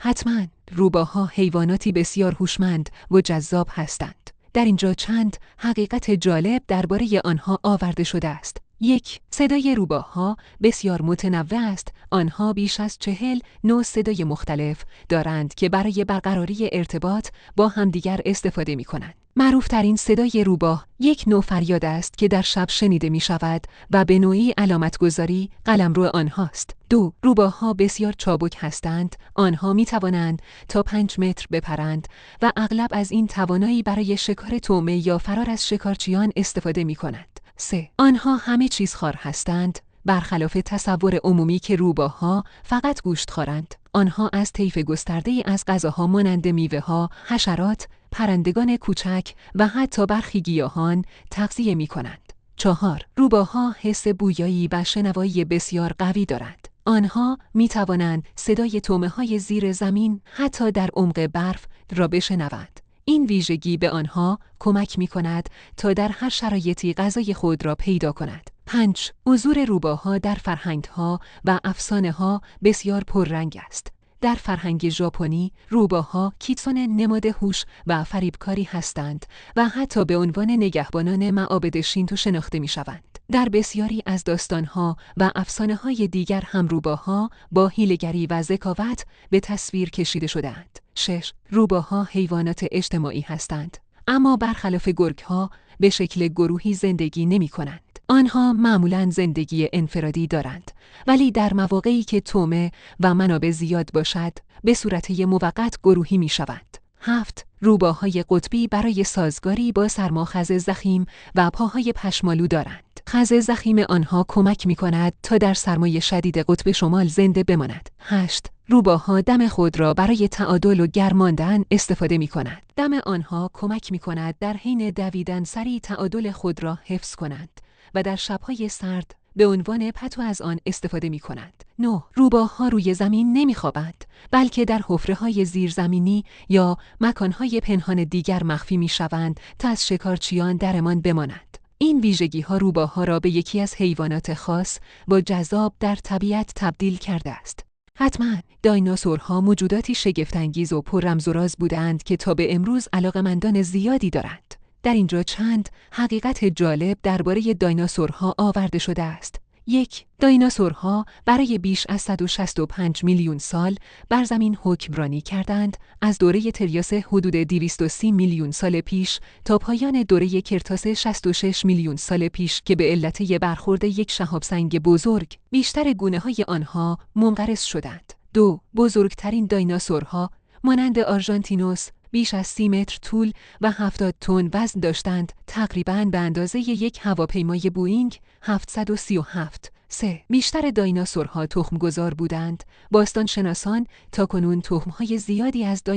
حتماً روباها حیواناتی بسیار هوشمند و جذاب هستند. در اینجا چند حقیقت جالب درباره آنها آورده شده است. 1. صدای روباها بسیار متنوع است. آنها بیش از 40 نوع صدای مختلف دارند که برای برقراری ارتباط با همدیگر استفاده می‌کنند. معروف‌ترین صدای روباه یک نوع فریاد است که در شب شنیده می شود و به نوعی علامتگذاری قلمرو آنهاست. 2. روباها بسیار چابک هستند. آنها می توانند تا 5 متر بپرند و اغلب از این توانایی برای شکار طعمه یا فرار از شکارچیان استفاده می کنند. 3. آنها همه چیز خوار هستند. برخلاف تصور عمومی که روباها فقط گوشت خورند. آنها از طیف گسترده‌ای از غذاها مانند میوه‌ها، حشرات، پرندگان کوچک و حتی برخی گیاهان تغذیه می کنند. 4. روباها حس بویایی و شنوایی بسیار قوی دارند. آنها می توانند صدای طعمه‌های زیر زمین حتی در عمق برف را بشنوند. این ویژگی به آنها کمک می کند تا در هر شرایطی غذای خود را پیدا کند. 5. حضور روباها در فرهنگ‌ها و افسانه‌ها بسیار پررنگ است. در فرهنگ ژاپنی، روباها کیتسون نماد هوش و فریبکاری هستند و حتی به عنوان نگهبانان معابد شینتو شناخته می‌شوند. در بسیاری از داستان‌ها و افسانه‌های دیگر هم روباها با حیله‌گری و ذکاوت به تصویر کشیده شده‌اند. 6. روباها حیوانات اجتماعی هستند، اما برخلاف گرگ‌ها به شکل گروهی زندگی نمی‌کنند. آنها معمولاً زندگی انفرادی دارند، ولی در مواقعی که طعمه و منابع زیاد باشد، به صورت موقت گروهی می‌شوند. 7. روباهای قطبی برای سازگاری با سرماخز ضخیم و پاهای پشمالو دارند. خز ضخیم آنها کمک می‌کند تا در سرمای شدید قطب شمال زنده بماند. 8. روباها دم خود را برای تعادل و گرم ماندن استفاده می‌کنند. دم آنها کمک می‌کند در حین دویدن سریع تعادل خود را حفظ کنند و در شب‌های سرد به عنوان پتو از آن استفاده می‌کنند. 9. روباها روی زمین نمی‌خوابند، بلکه در حفره‌های زیرزمینی یا مکان‌های پنهان دیگر مخفی می‌شوند تا از شکارچیان درمان بمانند. این ویژگی‌ها روباها را به یکی از حیوانات خاص و جذاب در طبیعت تبدیل کرده است. حتما دایناسورها موجوداتی شگفت‌انگیز و پر رمز و راز بودند که تا به امروز علاقه‌مندان زیادی دارند. در اینجا چند حقیقت جالب درباره دایناسورها آورده شده است. 1. دایناسورها برای بیش از 165 میلیون سال بر زمین حکمرانی کردند، از دوره تریاس حدود 230 میلیون سال پیش تا پایان دوره کرتاس 66 میلیون سال پیش که به علت برخورد یک شهابسنگ بزرگ بیشتر گونه‌های آنها منقرض شدند. 2. بزرگترین دایناسورها مانند آرژانتینوس بیش از 30 متر طول و 70 تن وزن داشتند، تقریباً به اندازه یک هواپیمای بوئینگ 737. 3. بیشتر دایناسورها تخم‌گذار بودند. باستانشناسان تاکنون تخم‌های زیادی از